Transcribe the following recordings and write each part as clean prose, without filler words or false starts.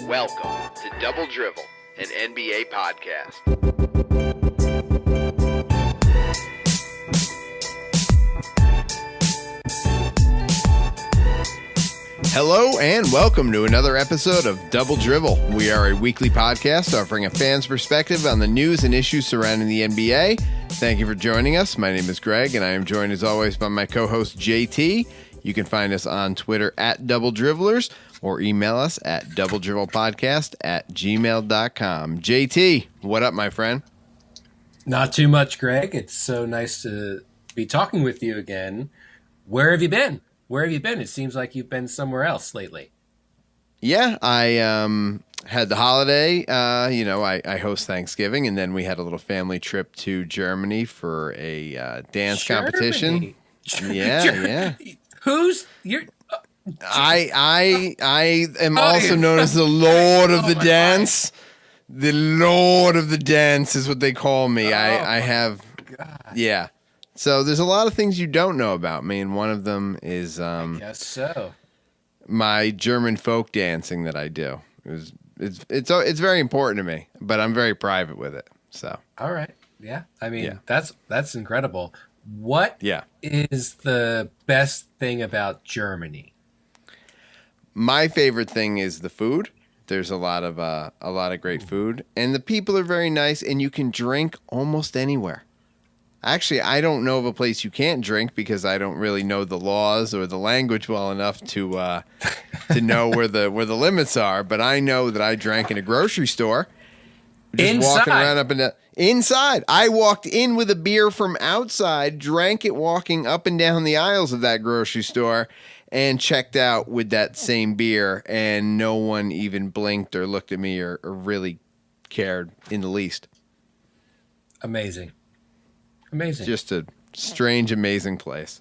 Welcome to Double Drivel, an NBA podcast. Hello and welcome to another episode of Double Drivel. We are a weekly podcast offering a fan's perspective on the news and issues surrounding the NBA. Thank you for joining us. My name is Greg, and I am joined as always by my co-host JT. You can find us on Twitter at Double Dribblers or email us at doubledrivelpodcast@gmail.com. JT, what up, my friend? Not too much, Greg. It's so nice to be talking with you again. Where have you been? It seems like you've been somewhere else lately. Yeah, I had the holiday. I host Thanksgiving, and then we had a little family trip to Germany for a dance competition. Yeah. Who's you're? I am also known as the Lord of the Dance. God. The Lord of the Dance is what they call me. I have, yeah. So there's a lot of things you don't know about me, and one of them is I guess so. my German folk dancing that I do. It's very important to me, but I'm very private with it. So all right, yeah. I mean, that's incredible. What is the best thing about Germany? My favorite thing is the food. There's a lot of great food, and the people are very nice, and you can drink almost anywhere. Actually, I don't know of a place you can't drink because I don't really know the laws or the language well enough to know where the limits are. But I know that I drank in a grocery store, just walking around up and down. Inside, I walked in with a beer from outside, drank it walking up and down the aisles of that grocery store, and checked out with that same beer, and no one even blinked or looked at me or really cared in the least. Amazing. Just a strange, amazing place.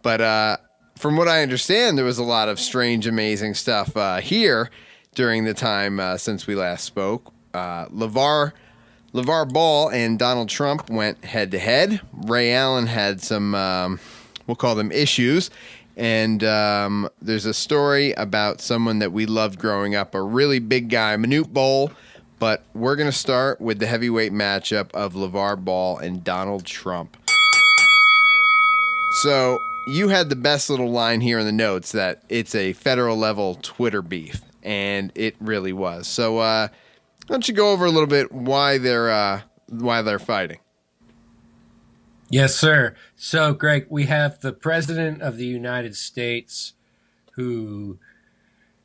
But from what I understand, there was a lot of strange, amazing stuff here during the time since we last spoke. Lavar Ball and Donald Trump went head-to-head. Ray Allen had some, we'll call them issues. And there's a story about someone that we loved growing up, a really big guy, Manute Bol. But we're going to start with the heavyweight matchup of Lavar Ball and Donald Trump. So you had the best little line here in the notes that it's a federal level Twitter beef, and it really was. So why don't you go over a little bit why they're fighting? Yes, sir. So, Greg, we have the President of the United States who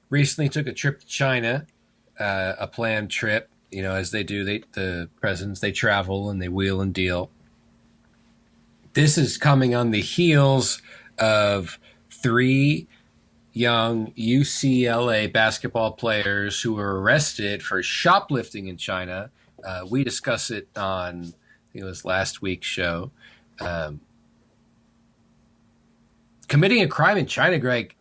recently took a trip to China. A planned trip, as they do. The presidents, they travel and they wheel and deal. This is coming on the heels of 3 young UCLA basketball players who were arrested for shoplifting in China. We discussed it on, I think it was last week's show. Committing a crime in China, Greg,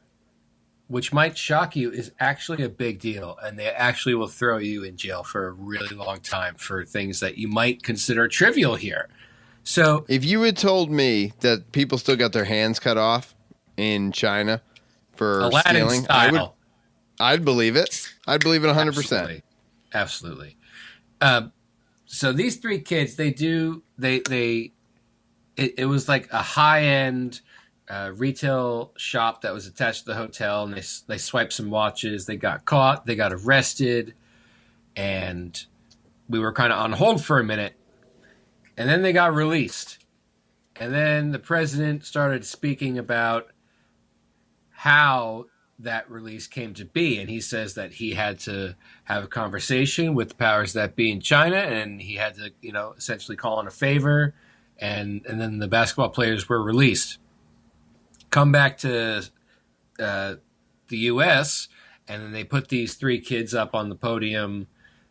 which might shock you, is actually a big deal, and they actually will throw you in jail for a really long time for things that you might consider trivial here. So if you had told me that people still got their hands cut off in China for Aladdin stealing, style. I'd believe it. I'd believe it 100%. Absolutely. So these 3 kids, it was like a high-end retail shop that was attached to the hotel, and they swiped some watches. They got caught. They got arrested, and we were kind of on hold for a minute, and then they got released. And then the president started speaking about how that release came to be, and he says that he had to have a conversation with the powers that be in China, and he had to, essentially call in a favor, and then the basketball players were released. Come back to the U.S., and then they put these 3 kids up on the podium.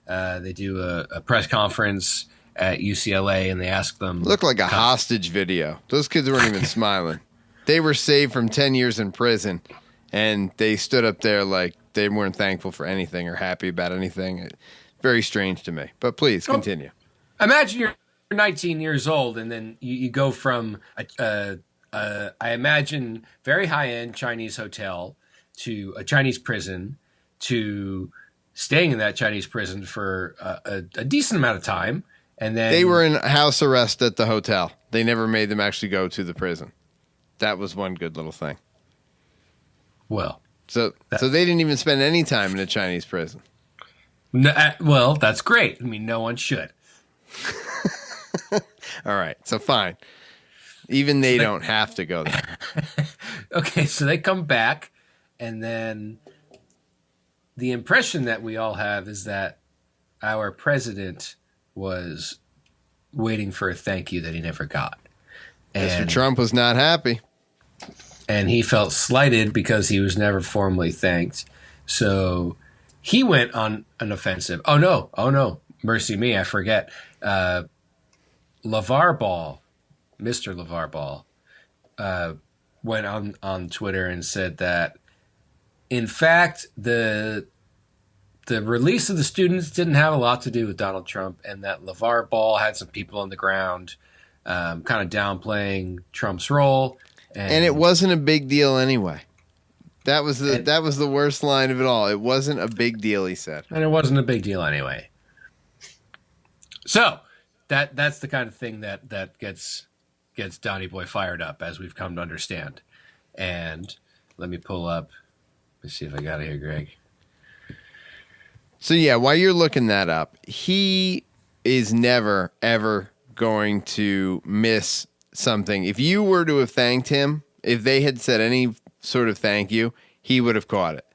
They do a press conference at UCLA, and they ask them... Looked like a hostage video. Those kids weren't even smiling. They were saved from 10 years in prison, and they stood up there like they weren't thankful for anything or happy about anything. Very strange to me. But please, continue. Imagine you're 19 years old, and then you go from a I imagine very high end Chinese hotel to a Chinese prison to staying in that Chinese prison for a decent amount of time. And They then, were in house arrest at the hotel. They never made them actually go to the prison. That was one good little thing. well, So that, they didn't even spend any time in a Chinese prison. well, that's great. I mean, no one should. All right, so fine. Even they don't have to go there. Okay, so they come back, and then the impression that we all have is that our president was waiting for a thank you that he never got. Mr. Trump was not happy. And he felt slighted because he was never formally thanked. So he went on an offensive. Oh no, mercy me, I forget. Lavar Ball, Mr. Lavar Ball, went on Twitter and said that, in fact, the release of the students didn't have a lot to do with Donald Trump, and that Lavar Ball had some people on the ground kind of downplaying Trump's role. And it wasn't a big deal anyway. That was the worst line of it all. It wasn't a big deal, he said. And it wasn't a big deal anyway. So that's the kind of thing that gets Donnie Boy fired up, as we've come to understand. And let me pull up. Let's see if I got it here, Greg. So yeah, while you're looking that up, he is never ever going to miss something. If you were to have thanked him, if they had said any sort of thank you, he would have caught it.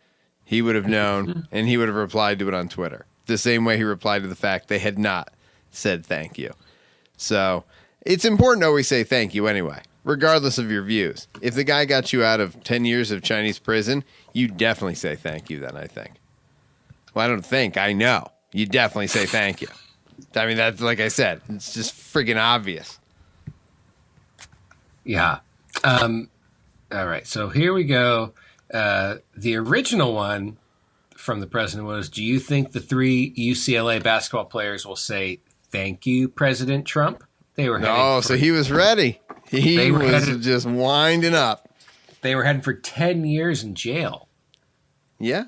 He would have known, and he would have replied to it on Twitter. The same way he replied to the fact they had not said thank you. So it's important to always say thank you anyway, regardless of your views. If the guy got you out of 10 years of Chinese prison, you definitely say thank you then, I think. Well, I don't think. I know. You definitely say thank you. I mean, that's like I said, it's just freaking obvious. Yeah. All right. So here we go. The original one from the president was, do you think the 3 UCLA basketball players will say, thank you, President Trump? They were so he was ready. He was just winding up. They were heading for 10 years in jail. Yeah.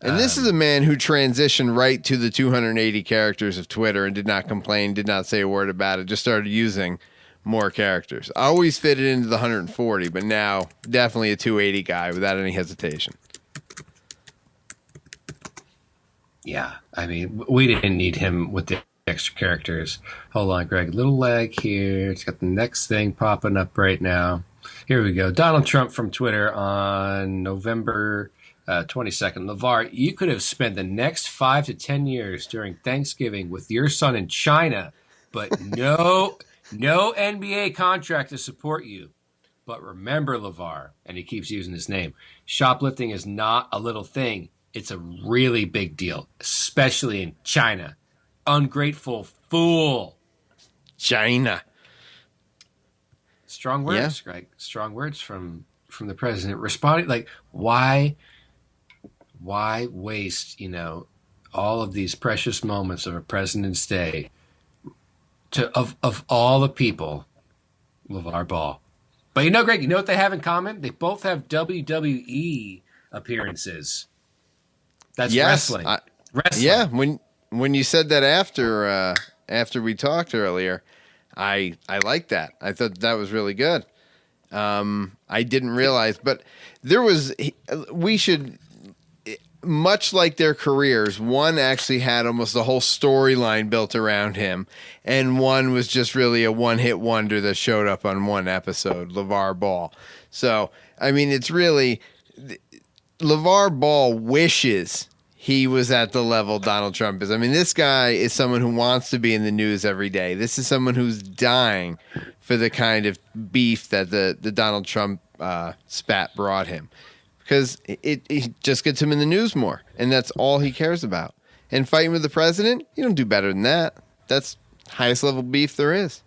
And this is a man who transitioned right to the 280 characters of Twitter and did not complain, did not say a word about it, just started using more characters. Always fitted into the 140, but now definitely a 280 guy without any hesitation. Yeah, I mean, we didn't need him with the extra characters. Hold on, Greg. Little lag here. It's got the next thing popping up right now. Here we go. Donald Trump from Twitter on November 22nd. Lavar, you could have spent the next 5 to 10 years during Thanksgiving with your son in China, but no NBA contract to support you. But remember, Lavar, and he keeps using his name, shoplifting is not a little thing. It's a really big deal, especially in China. Ungrateful fool. China. Strong words, yeah. Right? Strong words from the president. Responding like, why waste, all of these precious moments of a President's Day of all the people, Lavar Ball. But Greg, you know what they have in common? They both have WWE appearances. That's wrestling. Wrestling. Yeah, when you said that after we talked earlier, I liked that. I thought that was really good. I didn't realize, but we should, much like their careers, one actually had almost a whole storyline built around him, and one was just really a one-hit wonder that showed up on one episode, Lavar Ball. So, I mean, it's really, Lavar Ball wishes he was at the level Donald Trump is. I mean, this guy is someone who wants to be in the news every day. This is someone who's dying for the kind of beef that the Donald Trump spat brought him. Because it just gets him in the news more, and that's all he cares about. And fighting with the president, you don't do better than that. That's highest level beef there is.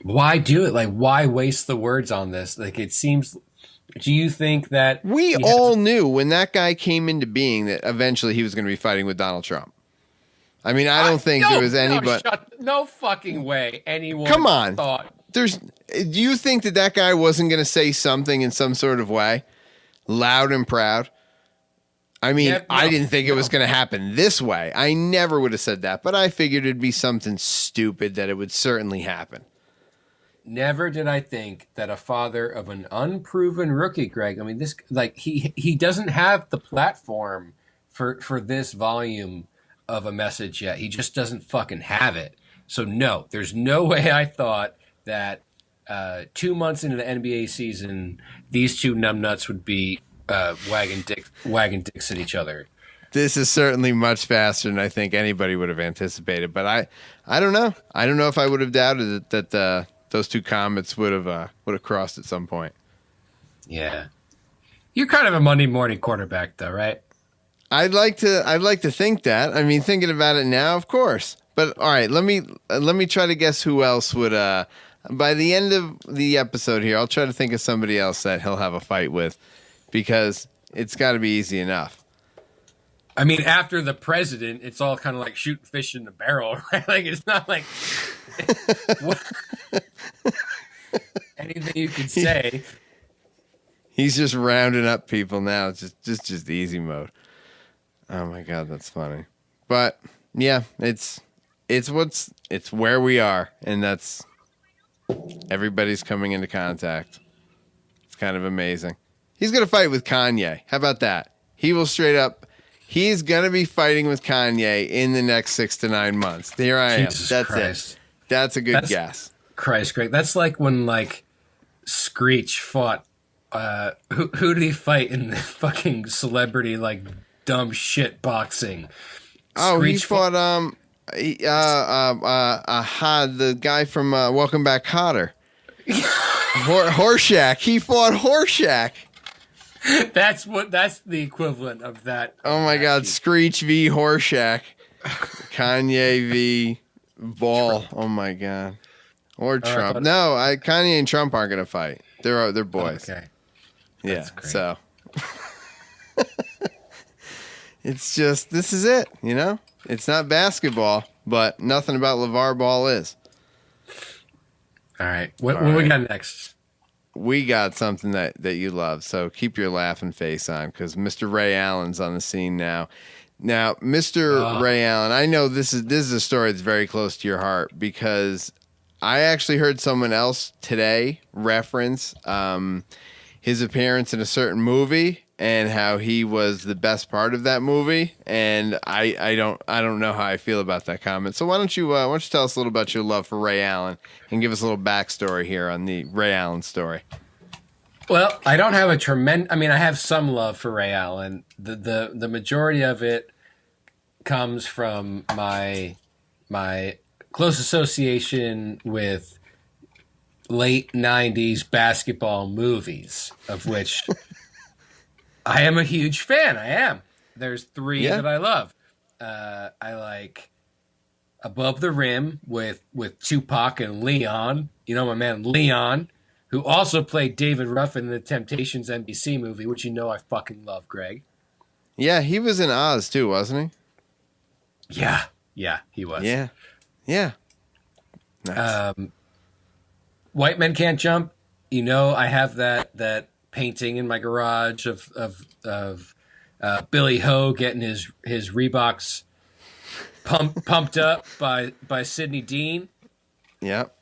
Why do it? Like, why waste the words on this? Like, it seems... Do you think that... We all knew when that guy came into being that eventually he was going to be fighting with Donald Trump. I mean, I don't think there was anybody. No fucking way anyone Come on. thought. Do you think that guy wasn't going to say something in some sort of way, loud and proud? I mean, I didn't think it was going to happen this way. I never would have said that, but I figured it'd be something stupid that it would certainly happen. Never did I think that a father of an unproven rookie, Greg. I mean, this he doesn't have the platform for this volume of a message yet. He just doesn't fucking have it. So no, there's no way I thought that 2 months into the NBA season, these two numbnuts would be wagging dicks at each other. This is certainly much faster than I think anybody would have anticipated. But I don't know. I don't know if I would have doubted it, that those two comets would have crossed at some point. Yeah, you're kind of a Monday morning quarterback, though, right? I'd like to think that. I mean, thinking about it now, of course. But all right, let me try to guess who else would. By the end of the episode here, I'll try to think of somebody else that he'll have a fight with, because it's got to be easy enough. I mean, after the president, it's all kind of like shooting fish in the barrel, right? Like, it's not like anything you can say. He's just rounding up people now. It's just easy mode. Oh my God, that's funny. But yeah, it's where we are, and that's everybody's coming into contact. It's kind of amazing. He's gonna fight with Kanye. How about that? He will straight up. He's gonna be fighting with Kanye in the next 6 to 9 months. There I am. Jesus That's Christ. it. That's a good guess. Christ, Greg. That's like when Screech fought. Who did he fight in the fucking celebrity dumb shit boxing? Oh, Screech he fought the guy from Welcome Back, Kotter. Horshack. He fought Horshack. That's the equivalent of that. Oh my God, Screech v Horshack. Kanye v Ball. Trump. Oh my God. Or Trump. No, Kanye and Trump aren't gonna fight. They're boys. Okay. Yeah. So it's just, this is it, you know? It's not basketball, but nothing about Lavar Ball is. All right. What we got next? We got something that you love, so keep your laughing face on, because Mr. Ray Allen's on the scene now. Now, Mr. Ray Allen, I know this is a story that's very close to your heart, because I actually heard someone else today reference his appearance in a certain movie and how he was the best part of that movie, and I don't know how I feel about that comment. So why don't you tell us a little about your love for Ray Allen and give us a little backstory here on the Ray Allen story? Well, I don't have I mean, I have some love for Ray Allen. The majority of it comes from my close association with late 90s basketball movies, of which I am a huge fan. I am. There's 3 that I love. I like Above the Rim with Tupac and Leon. You know my man Leon, who also played David Ruffin in the Temptations NBC movie, which you know I fucking love, Greg. Yeah, he was in Oz too, wasn't he? Yeah, he was. Yeah. Nice. White Men Can't Jump. You know, I have that painting in my garage of Billy Ho getting his Reeboks pumped up by Sidney Dean. Yep.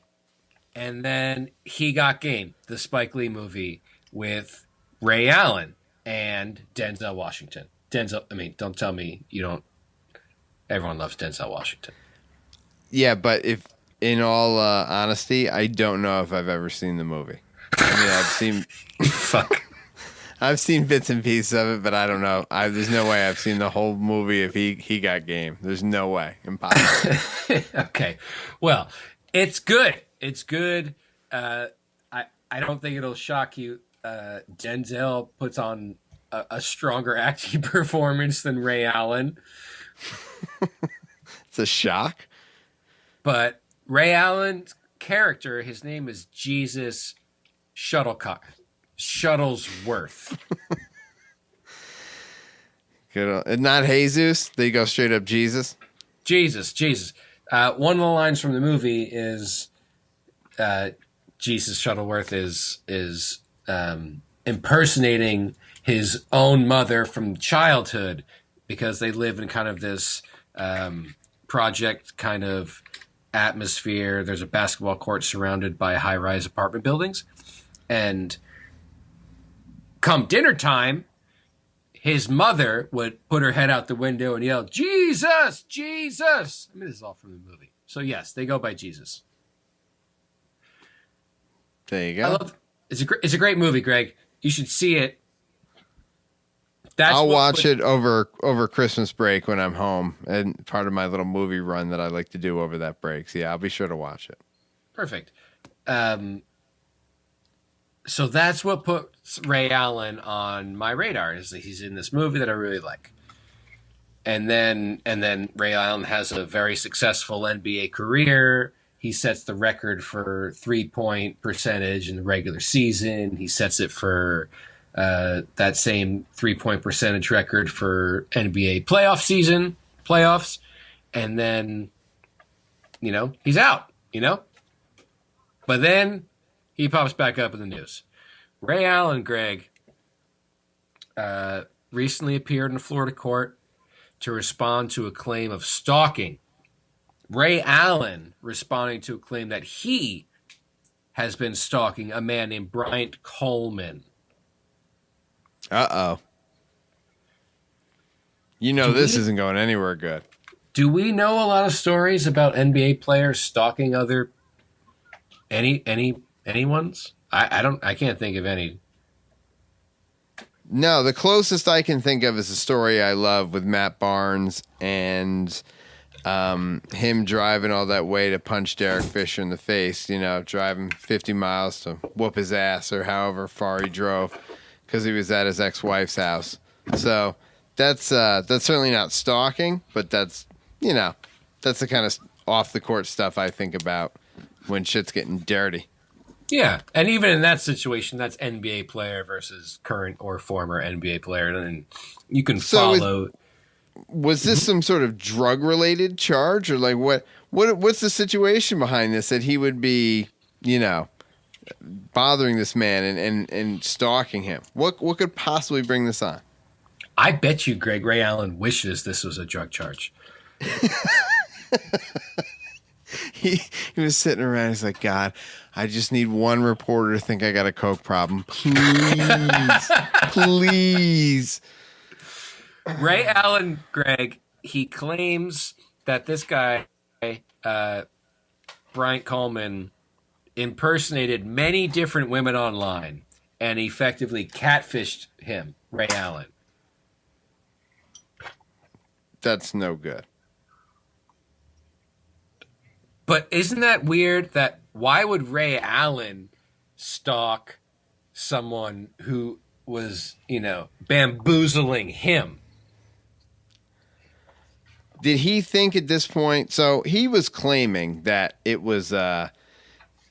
And then He Got Game, the Spike Lee movie with Ray Allen and Denzel Washington. Don't tell me you don't. Everyone loves Denzel Washington. Yeah, but if, in all honesty, I don't know if I've ever seen the movie. I mean, I've seen fuck. I've seen bits and pieces of it, but I don't know. There's no way I've seen the whole movie if he got game. There's no way. Impossible. Okay. Well, it's good. It's good. I don't think it'll shock you. Denzel puts on a stronger acting performance than Ray Allen. It's a shock. But Ray Allen's character, his name is Jesus Shuttlesworth. Good. Not Jesus. They go straight up Jesus. Jesus. One of the lines from the movie is uh, Jesus Shuttleworth is impersonating his own mother from childhood because they live in kind of this project kind of atmosphere. There's a basketball court surrounded by high-rise apartment buildings, and come dinner time, his mother would put her head out the window and yell, "Jesus, Jesus!" I mean, this is all from the movie. So yes, they go by Jesus. There you I go. love it's a great movie, Greg. You should see it. That's I'll what watch put, it over Christmas break when I'm home, and part of my little movie run that I like to do over that break. So yeah, I'll be sure to watch it. perfect. Um, so that's what puts Ray Allen on my radar. Is that he's in this movie that I really like, and then Ray Allen has a very successful NBA career. He sets the record for 3-point percentage in the regular season. He sets it for that same 3-point percentage record for NBA playoffs, and then he's out. But then he pops back up in the news. Ray Allen, Greg, recently appeared in a Florida court to respond to a claim of stalking. Ray Allen responding to a claim that he has been stalking a man named Bryant Coleman. Uh-oh. This isn't going anywhere good. Do we know a lot of stories about NBA players stalking other anyone's? I can't think of any. No, the closest I can think of is a story I love with Matt Barnes and him driving all that way to punch Derek Fisher in the face, driving 50 miles to whoop his ass or however far he drove because he was at his ex-wife's house. So that's certainly not stalking, but that's the kind of off the court stuff I think about when shit's getting dirty. Yeah, and even in that situation, that's NBA player versus current or former NBA player, and you can follow. Was this some sort of drug-related charge, or like what's the situation behind this that he would be, bothering this man and stalking him? What could possibly bring this on? I bet you Greg Ray Allen wishes this was a drug charge. He was sitting around. He's like, God, I just need one reporter to think I got a coke problem. Please, please. Ray Allen, Greg, he claims that this guy, Bryant Coleman, impersonated many different women online and effectively catfished him, Ray Allen. That's no good. But isn't that weird that why would Ray Allen stalk someone who was, bamboozling him? Did he think at this point? So he was claiming that it was that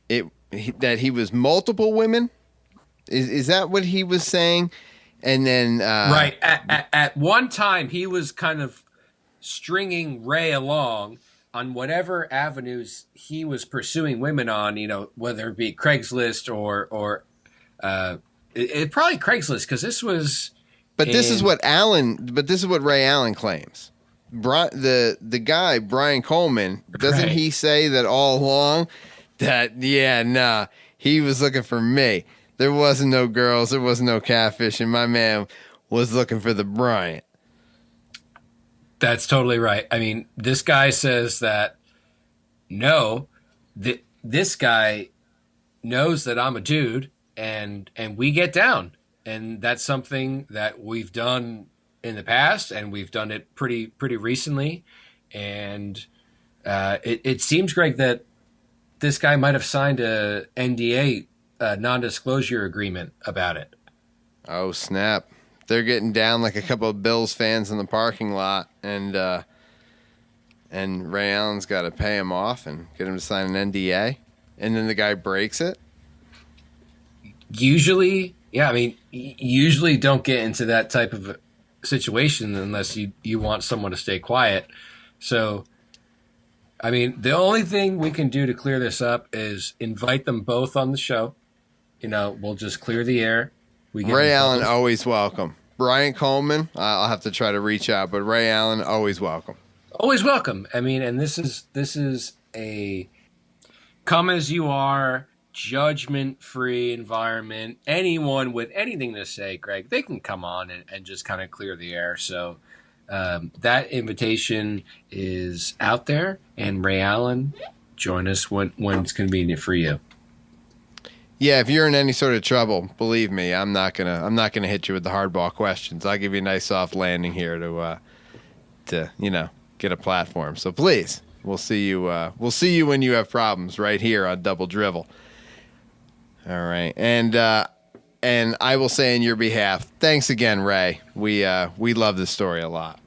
he was multiple women. Is that what he was saying? And then right at one time he was kind of stringing Ray along on whatever avenues he was pursuing women on, whether it be Craigslist or it probably Craigslist because this was. But this is what Ray Allen claims. The guy Brian Coleman, doesn't he say that all along that he was looking for me. There wasn't no girls, there wasn't no catfishing. My man was looking for the Bryant. That's totally right. I mean, this guy says that this guy knows that I'm a dude and we get down. And that's something that we've done in the past and we've done it pretty recently. And it seems, Greg, that this guy might have signed a NDA, non-disclosure agreement about it. Oh, snap. They're getting down like a couple of Bills fans in the parking lot, and Ray Allen's got to pay him off and get him to sign an NDA, and then the guy breaks it. Usually, yeah, I mean, usually don't get into that type of situation unless you want someone to stay quiet. So I mean, the only thing we can do to clear this up is invite them both on the show. We'll just clear the air. We get them Ray Allen, both. always welcome. Brian Coleman, I'll have to try to reach out, but Ray Allen, always welcome. Always welcome. I mean, and this is a come as you are, judgment-free environment. Anyone with anything to say, Greg, they can come on and just kind of clear the air. So that invitation is out there. And Ray Allen, join us when it's convenient for you. Yeah, if you're in any sort of trouble, believe me, I'm not gonna hit you with the hardball questions. I'll give you a nice soft landing here to get a platform. So please, we'll see you when you have problems right here on Double Drivel. All right, and I will say on your behalf, thanks again, Ray. We love this story a lot,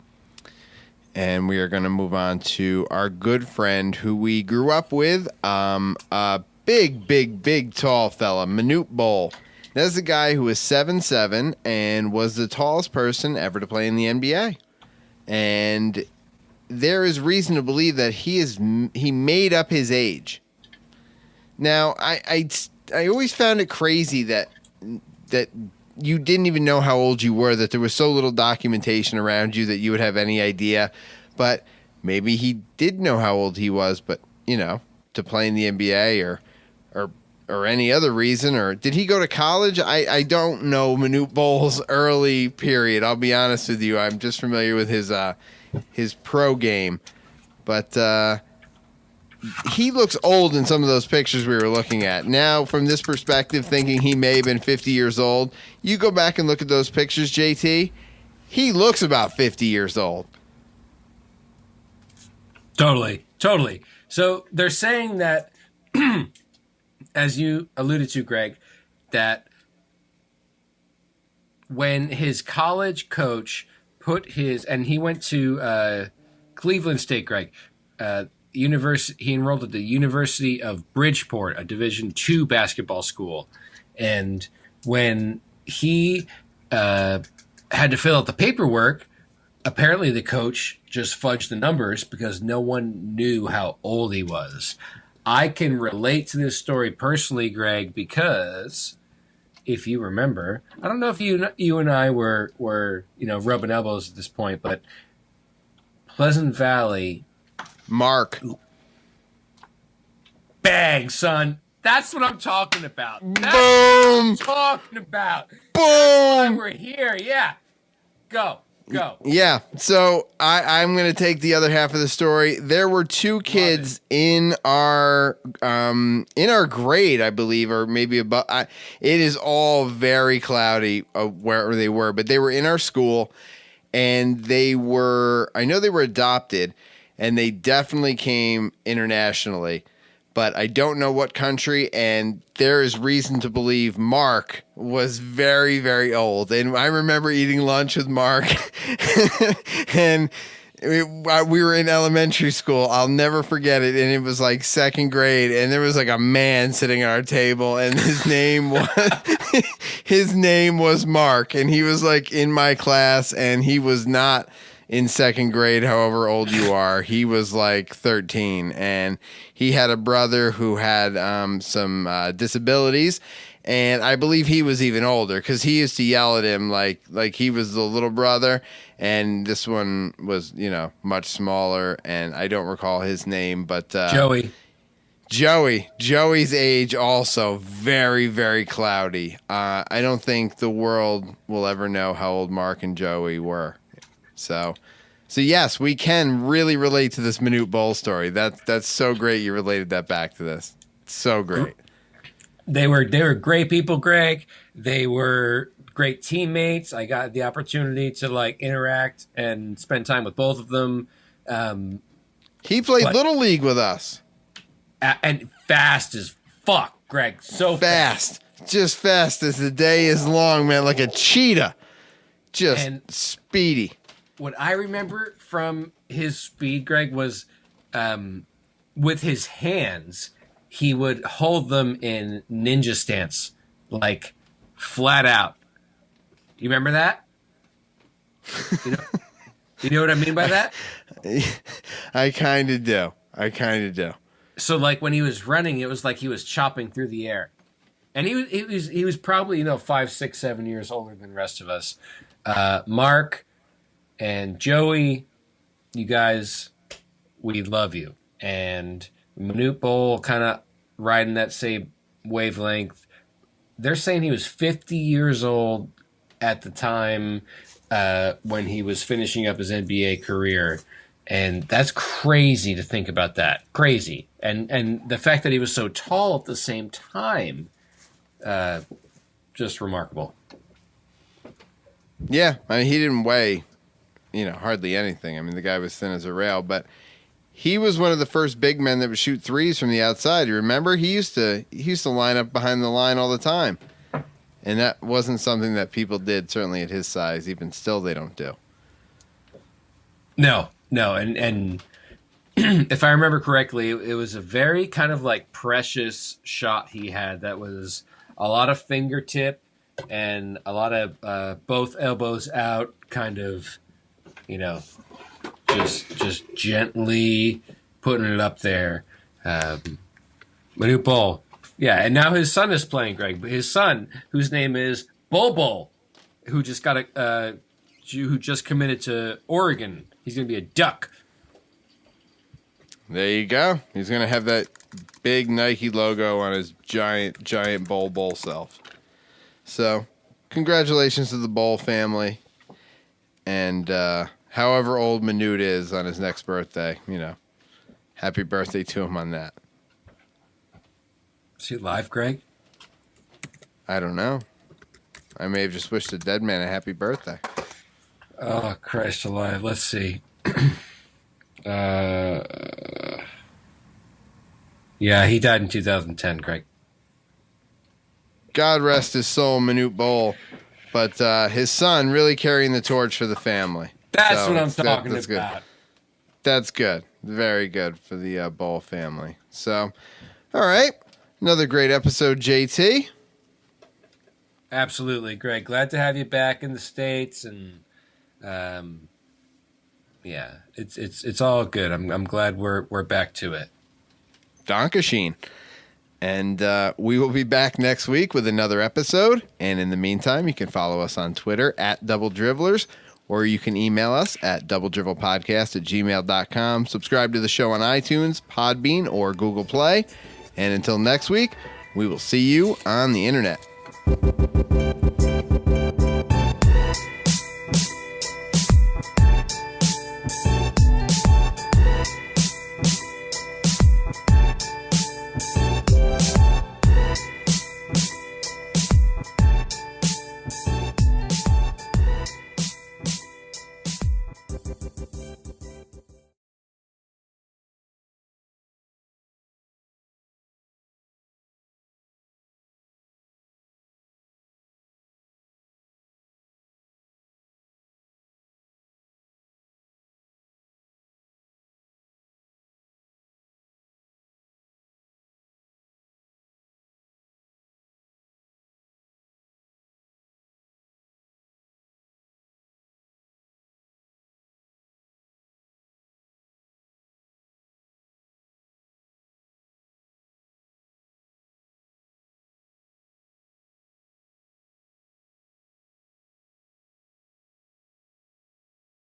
and we are going to move on to our good friend who we grew up with, a big tall fella, Manute Bol. That's the guy who was 7'7" and was the tallest person ever to play in the NBA, and there is reason to believe that he made up his age. Now, I always found it crazy that you didn't even know how old you were, that there was so little documentation around you that you would have any idea. But maybe he did know how old he was, but to play in the NBA or any other reason, or did he go to college? I don't know Manute Bol's early period. I'll be honest with you. I'm just familiar with his pro game, but he looks old in some of those pictures we were looking at. Now, from this perspective, thinking he may have been 50 years old, you go back and look at those pictures, JT, he looks about 50 years old. Totally. So they're saying that, as you alluded to, Greg, that when his college coach and he went to Cleveland State, Greg, he enrolled at the University of Bridgeport, a Division II basketball school. And when he had to fill out the paperwork, apparently the coach just fudged the numbers because no one knew how old he was. I can relate to this story personally, Greg, because if you remember, I don't know if you and I were rubbing elbows at this point, but Pleasant Valley, Mark, bang, son. That's what I'm talking about. Boom. That's what I'm talking about. Boom. That's why we're here. Yeah. Go. Yeah. So I'm going to take the other half of the story. There were two kids in our grade, I believe, or maybe above. It is all very cloudy where they were, but they were in our school, and I know they were adopted, and they definitely came internationally, but I don't know what country, and there is reason to believe Mark was very, very old. And I remember eating lunch with Mark, and we were in elementary school. I'll never forget it, and it was like second grade, and there was like a man sitting at our table, and his name was Mark, and he was like in my class, and he was not in second grade, however old you are. He was like 13, and he had a brother who had some disabilities, and I believe he was even older because he used to yell at him like he was the little brother, and this one was much smaller, and I don't recall his name, but Joey's age also very, very cloudy. I don't think the world will ever know how old Mark and Joey were. So yes, we can really relate to this Manute Bol story. That's so great you related that back to this. It's so great. They were great people, Greg. They were great teammates. I got the opportunity to interact and spend time with both of them. He played Little League with us. And fast as fuck, Greg. So fast. Just fast as the day is long, man, like a cheetah. Just speedy. What I remember from his speed, Greg, was with his hands, he would hold them in ninja stance, like flat out. You remember that? You know what I mean by that? I kind of do. I kind of do. So like when he was running, it was like he was chopping through the air. And he was probably 5, 6, 7 years older than the rest of us. Mark and Joey, you guys, we love you. And Manute Bol kind of riding that same wavelength. They're saying he was 50 years old at the time when he was finishing up his NBA career. And that's crazy to think about that. Crazy. And the fact that he was so tall at the same time, just remarkable. Yeah, I mean, he didn't weigh, hardly anything. I mean, the guy was thin as a rail, but he was one of the first big men that would shoot threes from the outside. You remember? He used to line up behind the line all the time. And that wasn't something that people did, certainly at his size. Even still, they don't do. No. And if I remember correctly, it was a very kind of like precious shot he had that was a lot of fingertip and a lot of both elbows out, kind of, just gently putting it up there. Manute Bol. Yeah, and now his son is playing, Greg. But his son, whose name is Bol, who just who just committed to Oregon. He's going to be a Duck. There you go. He's going to have that big Nike logo on his giant Bol self. So, congratulations to the Bol family. And however old Manute is on his next birthday, happy birthday to him on that. Is he live, Greg? I don't know. I may have just wished a dead man a happy birthday. Oh, Christ alive. Let's see. Yeah, he died in 2010, Greg. God rest his soul, Manute Bol. But his son really carrying the torch for the family. That's what I'm talking that's about. Good. That's good. Very good for the Bol family. So, all right. Another great episode, JT. Absolutely, Greg. Glad to have you back in the States, and yeah, it's all good. I'm glad we're back to it. Dankeschön. And we will be back next week with another episode. And in the meantime, you can follow us on Twitter at Double Dribblers, or you can email us at doubledrivelpodcast@gmail.com. Subscribe to the show on iTunes, Podbean, or Google Play. And until next week, we will see you on the internet.